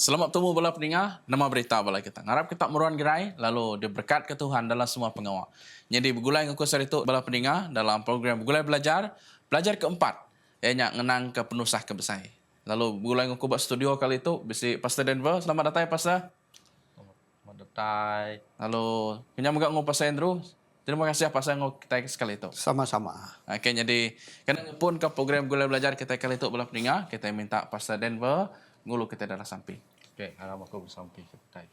Selamat bertemu bala pendengar, nama berita bala kita. Ngarap kita meruan gerai, lalu diberkat ke Tuhan dalam semua pengawal. Jadi bergulai dengan kusar itu bala pendengar dalam program Bergulai belajar keempat. Ianya ngenang ke penusah kebesai. Lalu bergulai dengan buat studio kali itu, bisi Pastor Denver. Selamat datang ya Pastor. Selamat datang. Lalu, kenyang ngau Pastor Andrew. Terima kasih Pastor ngau kita sekali itu. Sama-sama. Oke, jadi kena pun ke program Bergulai belajar kita kali itu bala pendengar, kita minta Pastor Denver ngulu kita dalam samping. Okey, harap aku bersampai ke petai.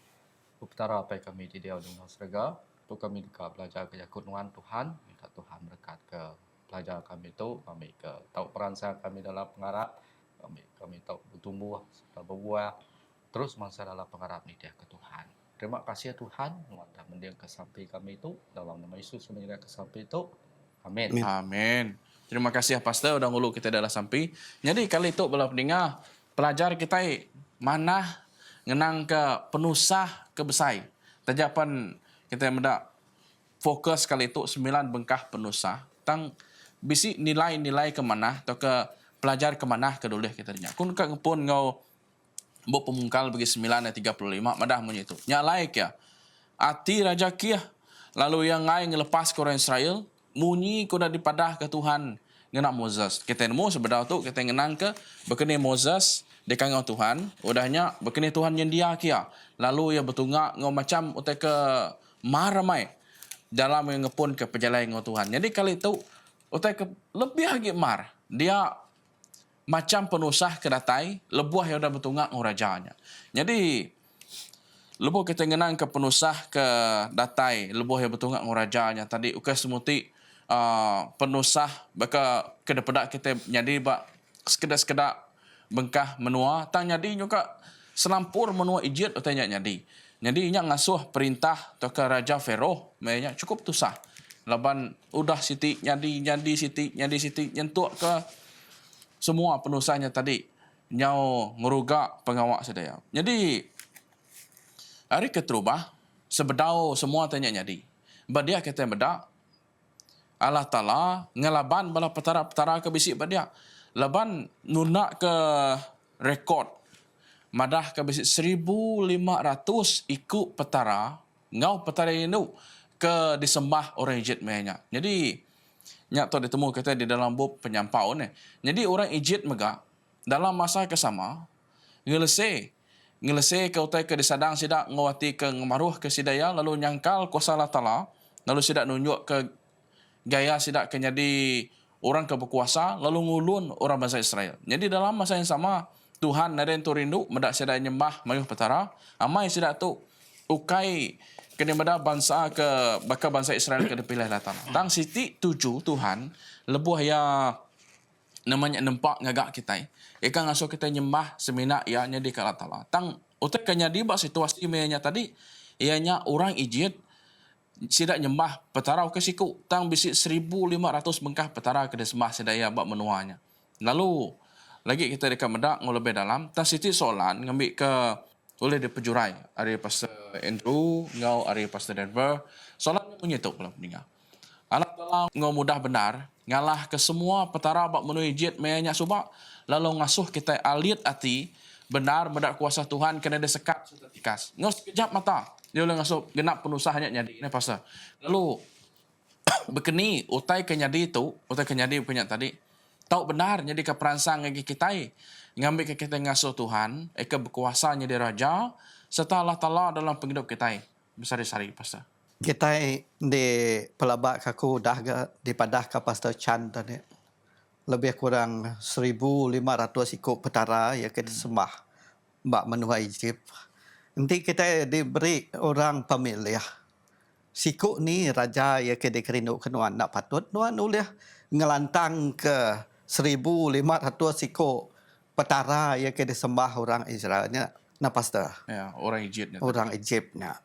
Uptara apa kami di dia dengan serga. Untuk kami dekat belajar ke Nuan Tuhan. Minta Tuhan berkat ke pelajar kami itu. Kami ke tahu peransang kami dalam pengarap. Kami tahu bertumbuh, sudah berbuah. Terus masa dalam pengarap ni dia ke Tuhan. Terima kasih Tuhan. Mudah mendiang ke sampai kami itu. Dalam nama Yesus mendiang ke sampai itu. Amin. Amin. Terima kasih Pastor udah ngulu kita dalam sampai. Jadi kali itu bala pendengar pelajar kita mana ngenang ke penusah kebesai. Tajapan kita mendak fokus kali itu 9 bengkah penusah. Tang bisi nilai-nilai ke mana atau ke pelajar ke mana ke dulu kita nya. Kun ka pun ngau bo pemungkal bagi 9 dan 35 madah munyi itu. Nya laik ya. Ati raja kia lalu yang ngai ngelepas ke orang Israel munyi kuda dipadah ke Tuhan ngenak Moses. Kita nemu sebenarnya tu kita ngenang ke bekene Moses dekang Tuhan, udahnya bekene Tuhan yang dia kia. Lalu ia bertunggak ngau macam utai ke maramai dalam yang ngepun ke perjalanan ngau Tuhan. Jadi kali itu utai ke lebih lagi mar. Dia macam penusah kedatai, lebuah yang udah bertunggak ngau rajanya. Jadi lebuh kita ngenang ke penusah ke datai, lebuah yang bertunggak ngau rajanya. Tadi ukai semuti penusah baka kedepedak kita jadi bak sekedar bengkah menua tang nyadi juga selampur menua Egypt utanya nyadi. Jadi nya ngasuh perintah to ke raja Fero, nya cukup tusah. Laban udah siti nyadi siti nyentuk ke semua penusahnya tadi nyau ngeruga pengawak sedaya. Jadi hari keterubah sebedau semua tanya nyadi. Badia kita bedak Allah Ta'ala ngelaban bala petara-petara ke bisik badia. Laban nunak ke rekod madah ke bisik 1,500 ikut petara ngau petara itu ke disembah orang Egypt mainnya. Jadi nyak tu ditemu kita di dalam bab penyampau ni. Jadi orang Egypt mega dalam masa ke sama ngelese ke utai ke disadang sidak ngawati ke ngemaruh ke sidaya lalu nyangkal kuasa Allah Ta'ala lalu sidak nunjuk ke gaya sidak ke jadi orang ke berkuasa lalu ngulun orang bangsa Israel. Jadi dalam masa yang sama Tuhan naren tu rindu medak sidak nyembah mayuh petara amai sidak tu ukai kena medak bangsa ke bakal bangsa Israel ke dipilih datang. Tang siti tuju Tuhan lebuh ya namanya nempak ngagak kita. Eka ngasuh kita nyembah semina ya nyadi ke Allah Ta'ala. Tang utek kenyadi bak situasi menya tadi ianya orang Egypt sidak nyembah petara ke siku tang bisi 1,500 bengkah petara ke desembah sedaya bak menuanya. Lalu lagi kita dekat medak ngau lebih dalam tang siti soalan ngambil ke oleh di pejurai ari Pastor Andrew ngau ari Pastor Denver soalan punya tu pula pendengar. Allah Ta'ala ngau mudah benar ngalah ke semua petara bak menu Egypt mayanya subak lalu ngasuh kita alit hati benar medak kuasa Tuhan kena disekat setikas. Ngau sekejap mata dia boleh ngasuh genap penusahanya nyadi ini pasal. Lalu bekeni utai kenyadi itu, utai kenyadi punya tadi. Tahu benar jadi ke peransang lagi kita ngambil ke kita ngasuh Tuhan, ke berkuasanya di raja serta Allah Ta'ala dalam penghidup kita. Besar disari pasal. Kita di pelabak kaku dah dipadah ke Pastor Chan tadi. Lebih kurang 1,500 ikut petara ya kita sembah mbak menua Egypt. Nanti kita diberi orang pemilih. Sikuk ni raja ya ke dikerinuk ke nuan nak patut. Nuan uliah ngelantang ke 1,500 sikuk petara ya ke disembah orang Israelnya. Nah pastor. Ya, orang Egypt. Orang Egyptnya.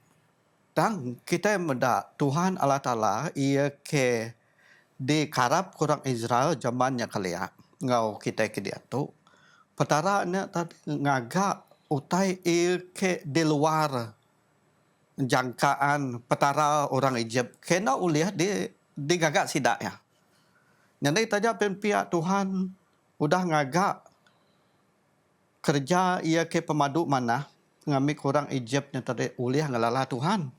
Dan kita mendak Tuhan Allah Ta'ala ia ke dikarap orang Israel zamannya kalian. Ngau kita ke dia tu. Petaranya tadi ngagak utai ke di luar jangkaan petara orang Egypt. Kena uliah di gagak sidak ya. Jadi taja pihak Tuhan udah ngagak kerja ia ke pemadu mana ngambil kurang Egypt yang tadi uliah ngalala Tuhan.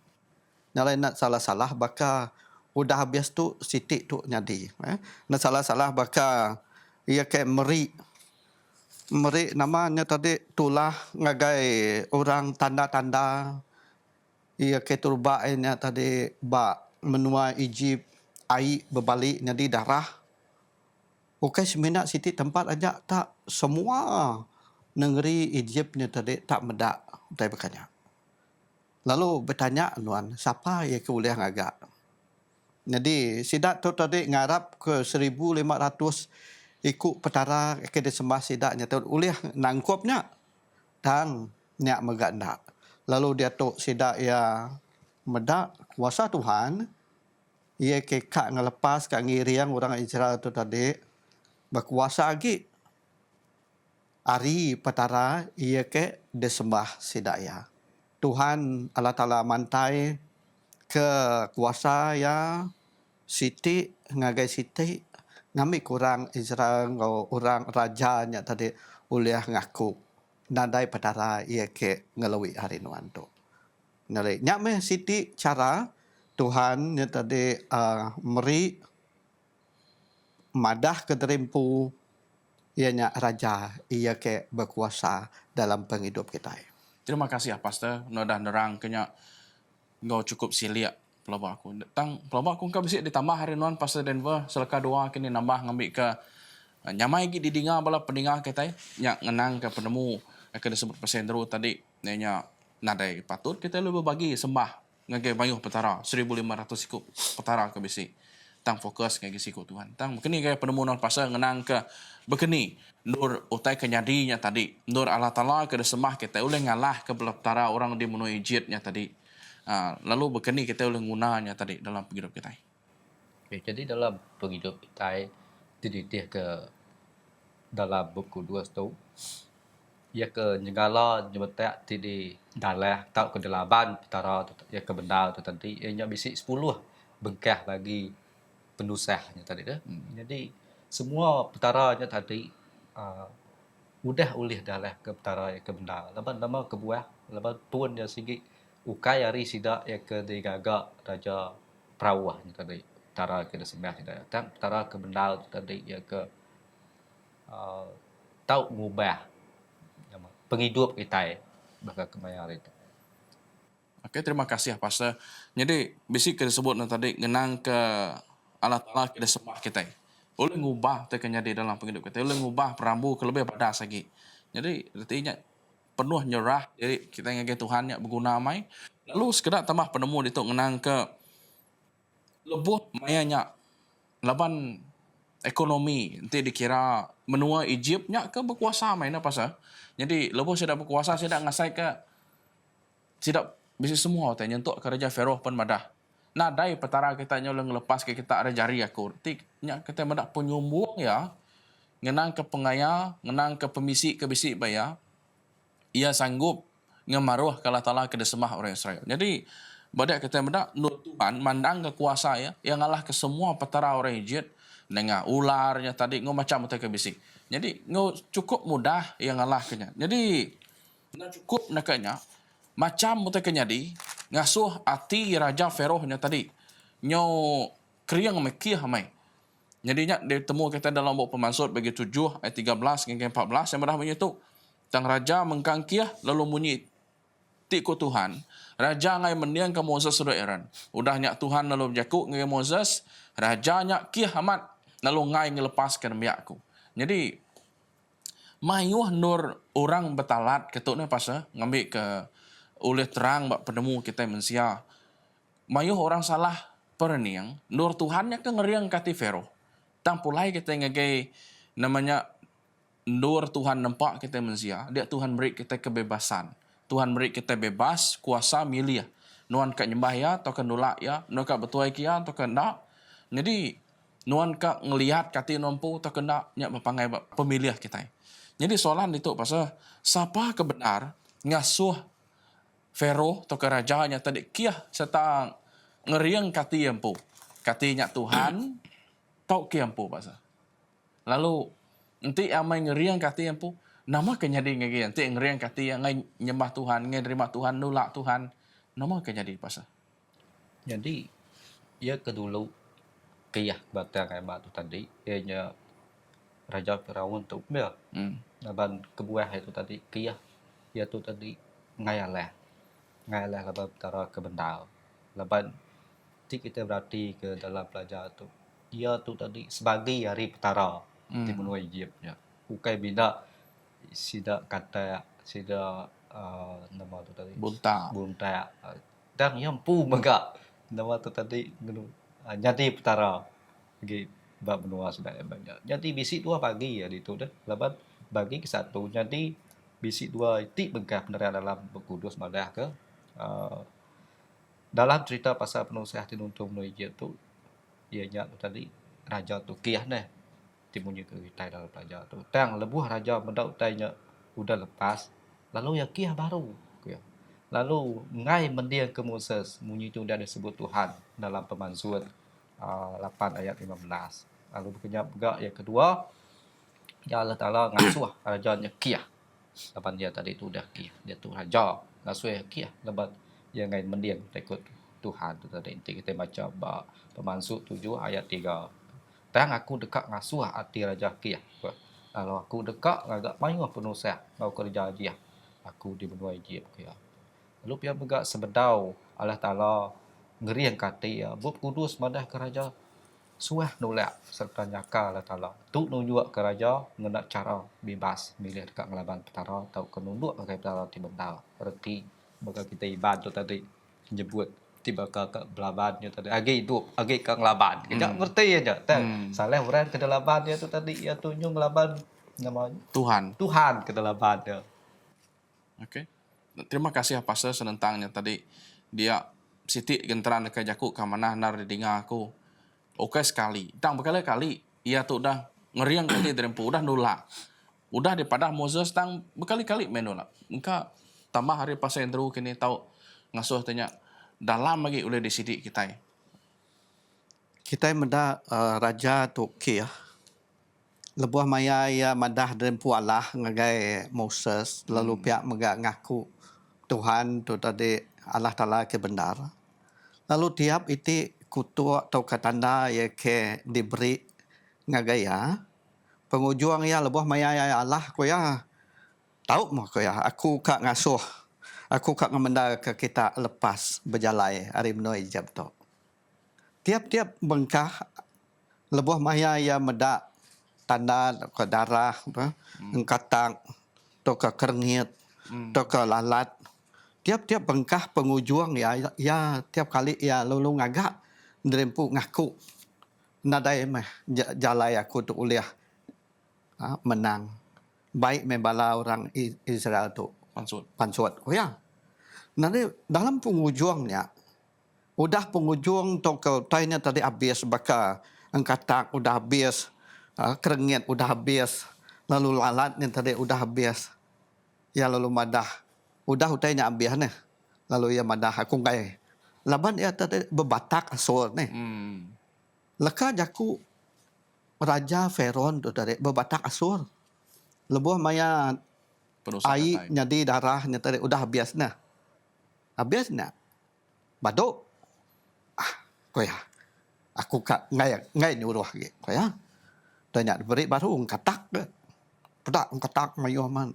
Nalai nak salah-salah baka udah habis tu Siti tu nyadi. Nak salah-salah baka ia kayak meri namanya tadi tulah ngagai orang tanda-tanda ia ke turbainnya tadi ba menua Egypt air berbalik jadi darah. Okey seminat Siti tempat aja tak semua negeri Egyptnya tadi tak medak tai berkanya. Lalu bertanya nuan siapa yang ke uliah ngagak. Jadi sidak tu tadi ngarap ke 1500 ikut petara ke disembah sidaknya tu uliah nangkupnya dan nyak meganda. Lalu dia tu sidak ya medak kuasa Tuhan ia kekak ngelepas kak ngiriang orang Israel tu tadi berkuasa lagi hari petara ia ke disembah sidaya. Tuhan Allah Ta'ala mantai ke kuasa ya Siti ngagai Siti ngambil kurang Israel orang rajanya tadi uliah ngaku nadai petara ia ke ngelawi hari nuan tu. Nalai nyak me Siti cara Tuhan yang tadi meri madah ke terimpu ianya raja ia ke berkuasa dalam penghidup kita. Terima kasih ya Pastor. Nodah nerang kenya ngau cukup silia pelabak aku. Tang pelabak aku kan bisa ditambah hari nuan Pastor Denver selaka doa kini nambah ngambil ke nyamai gi didinga bala pendengar kita nya ngenang ke penemu ke disebut pesendro tadi nya nadai patut kita lebih bagi sembah ngagai bayuh petara 1500 ikut petara ke bisi. Tang fokus ngagai siku Tuhan. Tang kini gaya penemu non Pastor ngenang ke begini nur utai kenyadinya tadi nur Allah Ta'ala ke sembah kita boleh ngalah ke petara orang di menua Egyptnya tadi. Lalu begini kita boleh gunanya tadi dalam penghidup kita. Okay, jadi dalam penghidup kita dididih ke dalam buku 2 tu ia ke nyegala nyebetak di dalah tak ke delaban petara tu ia ke benda tu tadi ia bisi 10 bengkah lagi penusahnya tadi dah. Jadi semua petaranya tadi mudah ulih dalah ke petara ia ke benda. Lepas nama ke buah lepas pun dia sigi ukai hari sida ia ke digaga raja perawahnya tadi petara ke sembah tidak datang petara ke benda tu tadi ia ke tahu ngubah penghidup kita bakal kemayar itu. Okey, terima kasih ya Pastor. Jadi bisi kita sebut tadi ngenang ke Allah Ta'ala kita sembah kita. Boleh ngubah tekanya di dalam penghidup kita. Boleh ngubah perambu ke lebih padas lagi. Jadi artinya penuh nyerah. Jadi kita ngage Tuhan yang berguna mai. Lalu sekedar tambah penemu itu ngenang ke lebuh mayanya laban ekonomi nanti dikira menua Egyptnya ke berkuasa main apa sah. Jadi lebuh sudah berkuasa sudah ngasai ke tidak bisa semua tanya untuk kerja Pharaoh pun madah. Nah dai petara kita nyolong lepas ke kita ada jari aku. Tiknya kita madak penyumbung ya. Ngenang ke pengaya, ngenang ke pemisi ke bisi baya. Ia sanggup ngemaruh kalau Ta'ala ke desemah orang Israel. Jadi badak kita madak nur Tuhan mandang ke kuasa ya yang ngalah ke semua petara orang Egypt dengan ularnya tadi ngau macam ke bisi. Jadi ngau cukup mudah yang ngalah kenya. Jadi nak cukup nakanya macam mutakanya di ngasuh ati raja Pharaoh-nya tadi nyo kriang mekih hamai. Jadinya ditemu kita dalam buku Pemansur bagi 7 ayat 13 hingga 14 yang berah bunyi itu tang raja mengkangkiah lalu bunyi tiku Tuhan raja ngai mendiang ke Moses sudah Aaron udah nyak Tuhan lalu berjakuk ngai Moses raja nyak kiah amat lalu ngai ngelepaskan miakku. Jadi mayuh nur orang betalat ketuknya pasal ngambil ke oleh terang bak penemu kita mensia. Mayuh orang salah perniang, nur Tuhannya ke ngeriang kati Pharaoh. Tang pulai kita ngagai namanya nur Tuhan nampak kita mensia. Dia Tuhan beri kita kebebasan. Tuhan beri kita bebas, kuasa milih. Nuan ka nyembah ya, atau ka nolak ya, nuan ka betuai kia, atau ka ndak. Jadi, nuan ka ngelihat kati nompu, atau ka ndak, nyak berpangai pemilih kita. Jadi soalan itu pasal, siapa kebenar ngasuh Pharaoh atau kerajanya tadi kiah serta ngeriang kati empu. Katinya Tuhan tau ki empu pasal. Lalu nanti amai ngeriang kati empu Nama ke jadi ngagi nanti ngeriang kati yang ngai nyembah Tuhan, ngai terima Tuhan, nolak Tuhan. Nama ke jadi pasal. Jadi ia kedulu kiyah batang ai tu tadi ianya Raja Firaun tu dia Hmm. laban kebuah itu tadi kiyah ia tu tadi ngayalah laban tara ke bendal laban ti kita berarti ke dalam pelajar tu ia tu tadi sebagai hari petara di benua Egyptnya bukan bina sida kata sida nama tu tadi Bunta. bunta dan yang pu mega nama tu tadi jadi petara bagi bab benua sudah banyak jadi bisi dua pagi ya di tu dah laban bagi ke satu jadi bisi dua itu begah benar dalam berkudus madah ke uh, dalam cerita pasal penuh tinuntung benua Egypt tu ianya tu tadi raja tu kiyah nih timunnya ke kita dalam pelajar tu tang lebuh raja mendau tanya udah lepas lalu ya kiyah baru kiyah. Lalu ngai mendiang ke Moses munyi itu dah disebut Tuhan dalam pemansuat 8 ayat 15. Lalu berkenyap juga yang kedua ya Allah Ta'ala ngasuh rajanya kiyah. Lepas dia tadi itu dah kiyah. Dia tu raja ngasuh kiyah. Lepas dia ngai mendiang ikut Tuhan tu tadi. Nanti kita baca pemansuat 7 ayat 3. Tang aku dekat ngasuh hati raja kiyah. Kalau aku dekat agak main penuh sah mau kerja dia. Aku di benua Egypt kiyah. Lalu pihak juga sebedau Allah Ta'ala ngeri yang kata ya buat kudus madah ke raja suah nolak serta nyaka Allah Ta'ala tu nunjuk ke raja ngenak cara bebas milih dekat ngelaban petara atau kenunduk pakai petara di bendal berarti maka kita ibad tu tadi nyebut tiba ke belabannya tadi agi hidup agi ke ngelaban kejak ngerti aja salah orang ke dalaban dia tu tadi ya tunjuk ngelaban namanya Tuhan. Tuhan ke dalaban dia. Oke. Terima kasih Pastor senentangnya tadi dia siti genteran ke jaku ke mana nar dinga aku. Oke sekali. Tang berkali-kali ia tu dah ngeriang kati derempu udah nolak. Udah daripada Moses tang berkali-kali menolak. Engka tambah hari pasal yang terus kini tahu ngasuh tanya dalam lagi oleh di sidi kita. Kita menda raja tu kiyah. Lebuh maya ya madah derempu Allah ngagai Moses lalu pihak mega ngaku Tuhan tu tadi Allah Ta'ala ke benar. Lalu tiap itu kutu atau katanda ya ke diberi ngagaya. Pengujung ya lebuh maya ya Allah ko ya. Tahu mo ko ya aku kak ngasuh. Aku kak ngamenda ke kita lepas berjalai hari benua Egypt tu. Tiap-tiap bengkah lebuh maya ya meda tanda ke darah engkatang to ke kerngit to ke lalat tiap-tiap bengkah pengujung ya tiap kali ya lalu ngagak derempu ngaku nadai mah jalai aku tu uliah menang baik membala orang Israel tu pansut oh ya nanti dalam pengujungnya udah pengujung to ke tanya tadi habis baka engkatak udah habis kerengit udah habis lalu lalat yang tadi udah habis ya lalu madah udah utainya habis nih lalu ya madah aku ngai laban ya tadi bebatak asur nih leka jaku raja Firaun tu tadi bebatak asur lebuh maya air nyadi darahnya tadi udah habis nah baduk koya aku kak ngai nyuruh gitu koya tanya beri baru katak pedak katak mayoman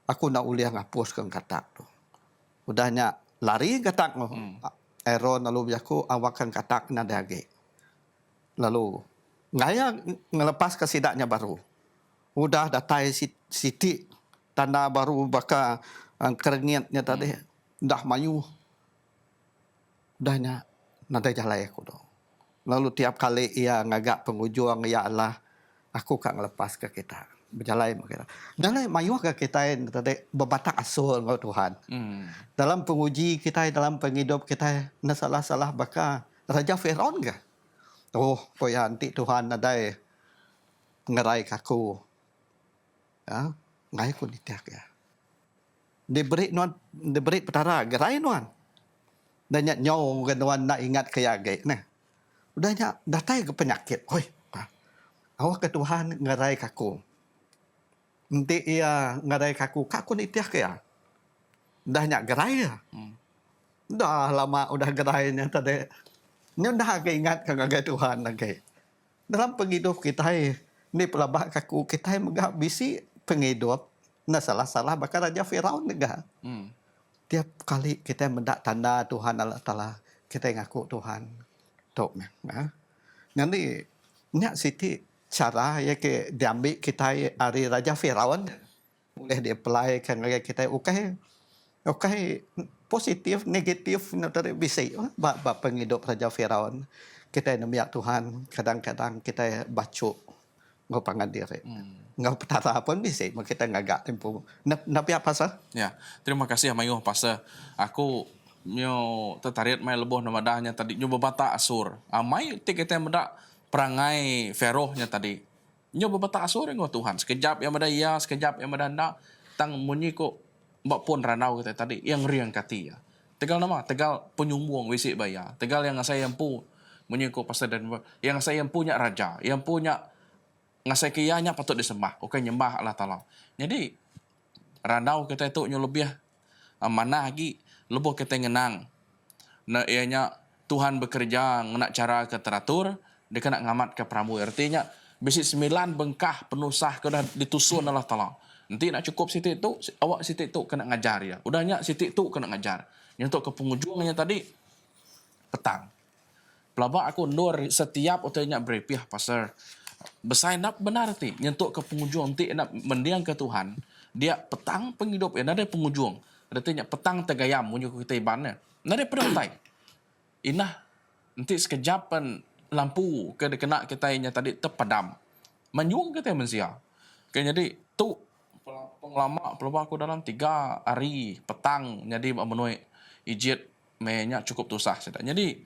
aku nak uliah ngapus ke katak tu udahnya lari katak Aaron lalu aku awakan katak nadage lalu ngaya ngelepas ke sidaknya baru udah datai siti tanda baru baka kerengitnya tadi dah mayu udahnya nada jalai aku tu lalu tiap kali ia ngagak pengujung ya Allah aku kak ngelepas ke kita berjalan kita dalam mayuh ke kita tadi berbatak asal ngau Tuhan dalam penguji kita dalam penghidup kita na salah baka raja Firaun ke oh koya anti Tuhan nadai ngerai kaku ya ngai ku ditiak ya diberi petara gerai nuan dan nyau ke nuan nak ingat kaya gai nah udahnya datai ke penyakit oi awak ke Tuhan ngerai kaku nanti ia ngarai kaku ni tiah ke ya. Dah nyak gerai ya. Dah lama udah gerainya tadi. Ini dah ingat kagak Tuhan lagi. Dalam penghidup kita ni pelabak kaku kita megah bisi penghidup. Nah salah-salah bakal Raja Firaun negah. Tiap kali kita mendak tanda Tuhan Allah Ta'ala, kita ngaku Tuhan. Tok nah. Nanti nyak siti cara ya ke diambil kita hari Raja Firaun boleh di-apply kan kita okay positif negatif nanti bisa bab penghidup Raja Firaun. Kita nemiak Tuhan kadang-kadang kita baca ngopangan diri. Ngau petara pun bisa kita ngagak tempo. Napi apa sah? Ya, terima kasih Mayuh Pastor. Aku nyo tertarik mai leboh nama dahnya tadi nyo bebata asur. Mai tik kita mendak perangai Ferohnya tadi. Nyo bebata asur ngo Tuhan. Sekejap yang ada ya, sekejap yang ada ndak. Tang munyi ko mbak pun ranau kita tadi yang riang kati ya. Tegal nama, tegal penyumbung wisi baya. Tegal yang saya empu munyi ko Pastor dan yang saya punya raja, yang punya ngasai kiyanya patut disembah. Oke nyembah Allah Ta'ala. Jadi ranau kita itu nyo lebih mana lagi lebih kita ngenang. Nah ianya Tuhan bekerja nak cara ke teratur, dia kena ngamat ke pramu. Artinya besi 9 bengkah penusah kena ditusun Allah Ta'ala. Nanti nak cukup sitik tu, awak sitik tu kena ngajar ya. Udahnya sitik tu kena ngajar. Yang untuk ke penghujungnya tadi petang. Pelabak aku nur setiap utanya berpiah Pastor. Besar nak benar ti nyentuk ke penghujung ti nak mendiang ke Tuhan. Dia petang penghidup ya ada penghujung. Artinya petang tegayam munyo kita ibannya. Nade pedang inah nanti sekejapan lampu ke kena kita nya tadi terpadam. Menyung kita mensia. Jadi tu penglama pelabak aku dalam 3 hari petang jadi memenuhi ijit menya cukup tusah sudah. Jadi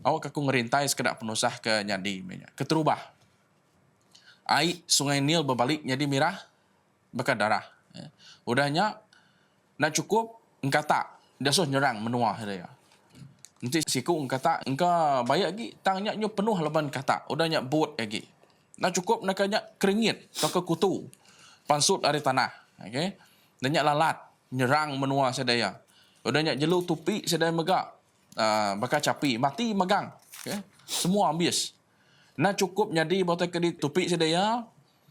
awak aku ngerintai sekedar penusah ke nyadi menya. Keterubah. Air sungai Nil berbalik jadi merah bekas darah. Udahnya nak cukup engkau tak dia suruh nyerang menua dia. Nanti siku engkau tak engkau bayar lagi tangnya nyo penuh leban kata. Udahnya buat lagi. Nak cukup nak kanya keringit atau ke kutu. Pansut dari tanah. Okey. Dan lalat nyerang menua sedaya. Udahnya jelu tupi sedaya megak. Bakal capi mati megang. Okey. Semua habis. Nah cukup jadi botol kedi tupik sedaya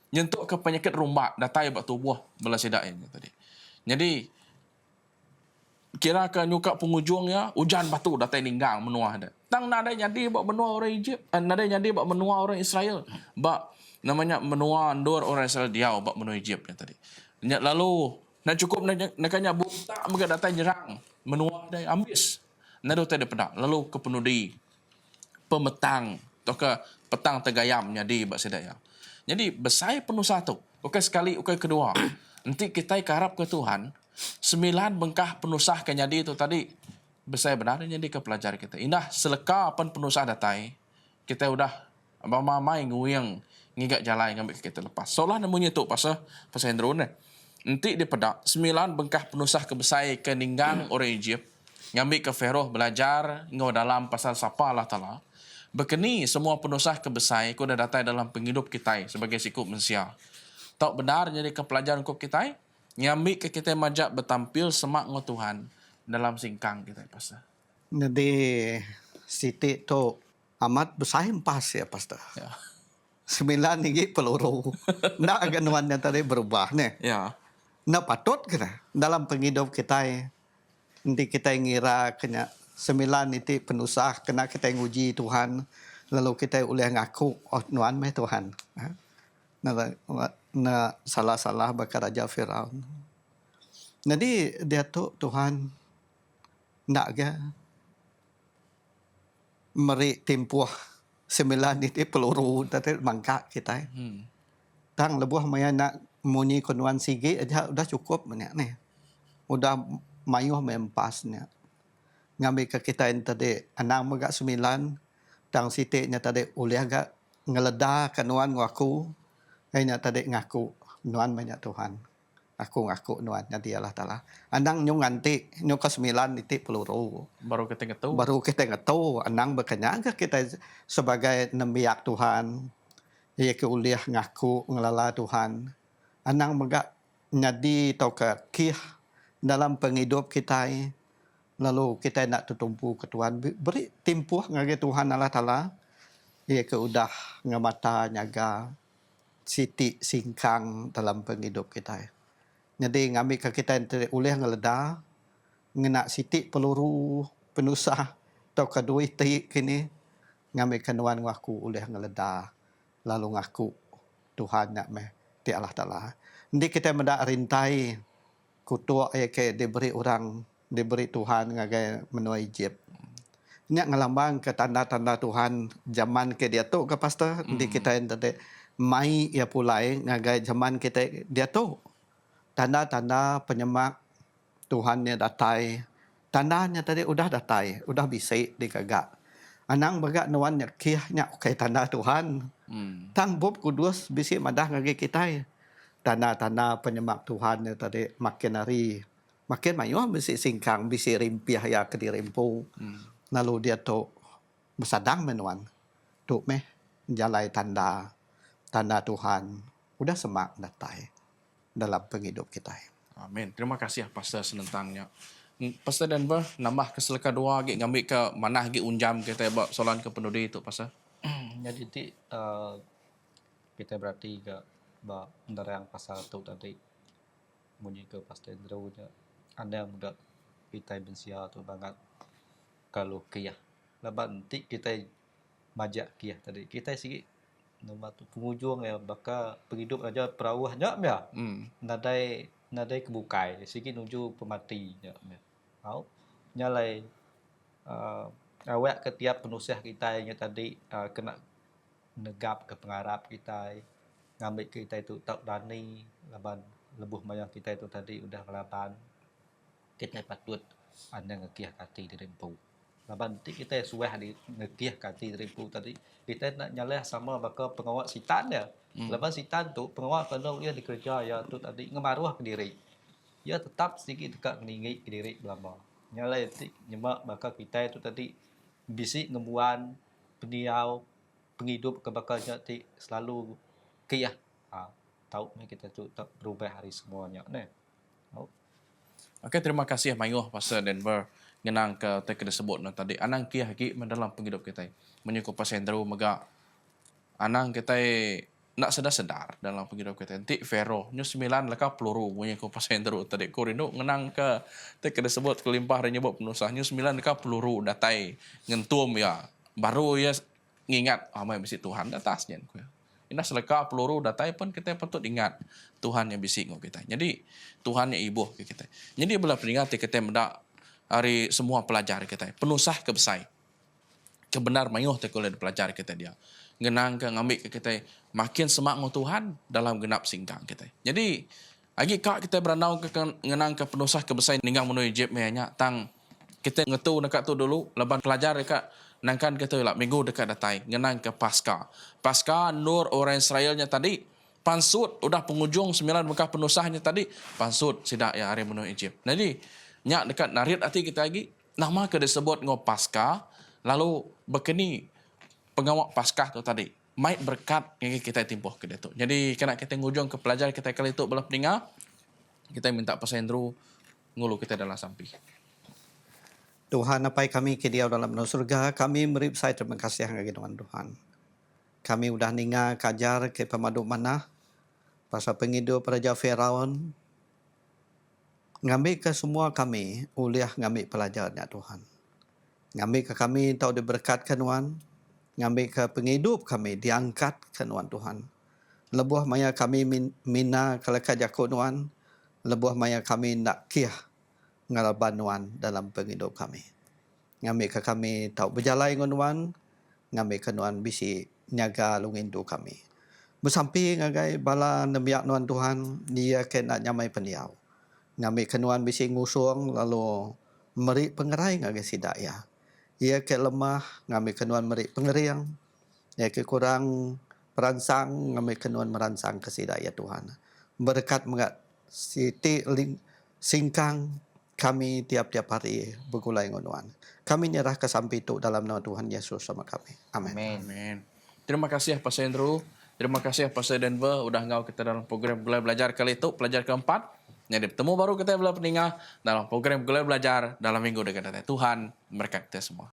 nyentuk ke penyakit rumbat datai bak tubuh belah sedai tadi. Jadi kira ke nyuka penghujungnya hujan batu datai ninggang menua ada. Tang nada jadi bak menua orang Egypt, nada jadi bak menua orang Israel. Bak namanya menua ndor orang Israel dia bak menua Egypt tadi. Lalu nak cukup nakanya buta mega datai nyerang menua ada ambis. Nado tadi pedak lalu ke penudi pemetang atau ke petang tegayam jadi bak sedaya. Jadi besar penuh satu. Okey sekali, okey kedua. Nanti kita harap ke Tuhan 9 bengkah penusah ke jadi itu tadi besar benar jadi ke pelajar kita. Indah seleka pan penusah datai kita udah mamai nguyang ngigak jalan ngambil kita lepas. Seolah namanya tu pasal Hendron nanti di pedak 9 bengkah penusah ke besar ke ninggang orang Egypt ngambil ke Feroh belajar ngau dalam pasal sapa Allah Ta'ala. Bekeni semua penusah kebesai ku dah datang dalam penghidup kita sebagai sikap manusia. Tak benar jadi ke pelajaran kup kita nyambi ke kita majak bertampil semak ngo Tuhan dalam singkang kita pastor. Jadi siti tu amat besar pas ya Pastor. Ya. 9 tinggi peluru. Nak agak nuannya tadi berubah nih. Ya. Nak patut kena dalam penghidup kita nanti kita ngira kena 9 itu penusah kena kita nguji Tuhan lalu kita boleh ngaku oh nuan meh Tuhan. Na salah-salah bakal Raja Firaun. Jadi dia tu Tuhan nak ke meri tempuh 9 itu peluru tadi mangkak kita. Tang lebuh maya nak muni konuan sigi aja udah cukup banyak nih. Udah mayuh mempasnya. Ngambil ke kita yang tadi anang megak 9 tang sitiknya tadi oleh agak ngeleda kanuan ngaku hanya tadi ngaku nuan banyak Tuhan aku ngaku nuan jadi Allah Ta'ala anang nyung nganti nyung ke 9 itu peluru Baru kita ngetu. baru kita ngetahu anang berkenyaga kita sebagai nemiak Tuhan ia ke uliah ngaku ngelala Tuhan Anang megak nyadi tau ke kih dalam penghidup kita. Lalu kita nak tertumpu ke Tuhan. Beri timpuh ngage Tuhan Allah Ta'ala. Ia ke udah ngamata nyaga siti singkang dalam penghidup kita. Jadi ngambil ke kita uleh ngeleda. Ngena siti peluru penusah. Tau ke duit ti kini. Ngambil kenuan ngaku uleh ngeleda. Lalu ngaku Tuhan nak meh ti Allah Ta'ala. Jadi kita mendak rintai kutuk ke diberi orang, diberi Tuhan ngagai menua Egypt. Nyak ngelambang ke tanda-tanda Tuhan zaman ke dia tu ke pastor. Di kita yang tadi mai ya pulai ngagai zaman kita dia tu. Tanda-tanda penyemak Tuhannya datai. Tandanya tadi udah datai, udah bisik di kagak. Anang bagak nuan nyak kiahnya okay tanda Tuhan. Tang bob kudus bisik madah ngagai kita. Tanda-tanda penyemak Tuhan yang tadi makin hari makin mayu bisik singkang bisik rimpiah ya ke dirimpu. Lalu dia tu bersadang menuan. Tu meh jalai tanda Tuhan udah semak datai dalam penghidup kita. Amin. Terima kasih Pastor senentangnya. Pastor Denver nambah keselaka dua lagi ngambil ke mana lagi unjam kita buat soalan ke penduduk itu Pastor. Jadi ti kita berarti ke antara yang pasal tu tadi bunyi ke Pastor Andrew nya ada yang muda kita bensia tu banget kalau kiyah. Laban nanti kita majak kiyah tadi. Kita sikit nama tu penghujung ya bakal penghidup aja perawahnya ya. Nadai kebukai sikit nuju pemati ya. Au nyalai awak ketiap penusah kita yang tadi kena negap ke pengarap kita ngambil kita itu tak dani laban lebuh mayang kita itu tadi udah laban kita patut anda ngekiah kati di rempu laban nanti kita suah di ngekiah kati di rempu tadi kita nak nyaleh sama bakal pengawal sitan ya laban sitan tu pengawal kalau dia dikerja ya tu tadi ngemaruah ke diri ya tetap sedikit dekat meninggi ke diri belama nyaleh nanti nyemak bakal kita itu tadi bisik ngebuan peniau penghidup kebakalnya ti selalu kiyah tahu ni kita tu tak berubah hari semuanya ne. Okey, terima kasih Mayuh Pastor Denver ngenang ke teka disebut tadi anang kiyah lagi dalam penghidup kita. Menyukup Pastor Andrew mega anang kita nak sedar-sedar dalam penghidup kita. Nanti Vero nyu 9 leka peluru menyukup Pastor Andrew tadi korino ngenang ke teka disebut kelimpah dan nyebut penusah nyu 9 leka peluru datai ngentum ya. Baru ya ngingat amai bisi Tuhan atasnya. Ina seleka peluru datai pun kita patut ingat Tuhan yang bisik ngau kita. Jadi Tuhan yang ibuh ke kita. Jadi bila peringati kita mendak hari semua pelajar kita. Penusah kebesai. Kebenar mayuh tekul pelajar kita dia. Ngenang ke ngambil ke kita makin semak ngau Tuhan dalam genap singkang kita. Jadi lagi kak kita beranau ke ngenang ke penusah kebesai ninggang menuju Egypt mehnya tang kita ngetu dekat tu dulu leban pelajar dekat nangkan kita lah minggu dekat datai ngenang ke Pasca nur orang Israelnya tadi pansut udah penghujung 9 Mekah penusahnya tadi pansut sidak ya hari menuju Egypt. Jadi nyak dekat narit hati kita lagi nama ke disebut ngo Pasca lalu bekeni pengawak Pasca tu tadi mai berkat yang kita timpuh ke tu. Jadi kena kita ngujung ke pelajar kita kali itu belah peninga kita minta Pastor Andrew ngulu kita dalam sampi. Tuhan apa kami ke dia dalam surga, kami beri saya terima kasih lagi dengan Tuhan. Kami udah ninga kajar ke pemadu mana pasal penghidup Raja Firaun. Ngambil ke semua kami, uliah ngambil pelajarnya Tuhan. Ngambil ke kami tahu diberkatkan Tuhan. Ngambil ke penghidup kami diangkat ke Tuhan. Lebuh maya kami mina kalaka jakut Tuhan. Lebuh maya kami nak kiah ngalaban Tuhan dalam penghidup kami. Ngambil ke kami tahu berjalan dengan Tuhan. Ngambil ke Tuhan bisi nyaga lungindu kami. Bersampi ngagai bala nembiak Tuhan dia kena nyamai peniau. Ngambil ke Tuhan bisi ngusung lalu meri pengerai ngagai sidak ya. Ia ke lemah ngambil ke Tuhan meri pengeriang. Ia ke kurang peransang ngambil ke Tuhan meransang ke sidak ya Tuhan. Berkat mengat siti singkang kami tiap-tiap hari bergulai dengan Tuhan. Kami nyerah ke sampai itu dalam nama Tuhan Yesus sama kami. Amin. Amin. Terima kasih Pastor Andrew Terima kasih Pastor Denver udah ngau kita dalam program Gulai Belajar kali itu, pelajar keempat. Jadi bertemu baru kita belah peningah dalam program Gulai Belajar dalam minggu dekat. Tuhan memberkati kita semua.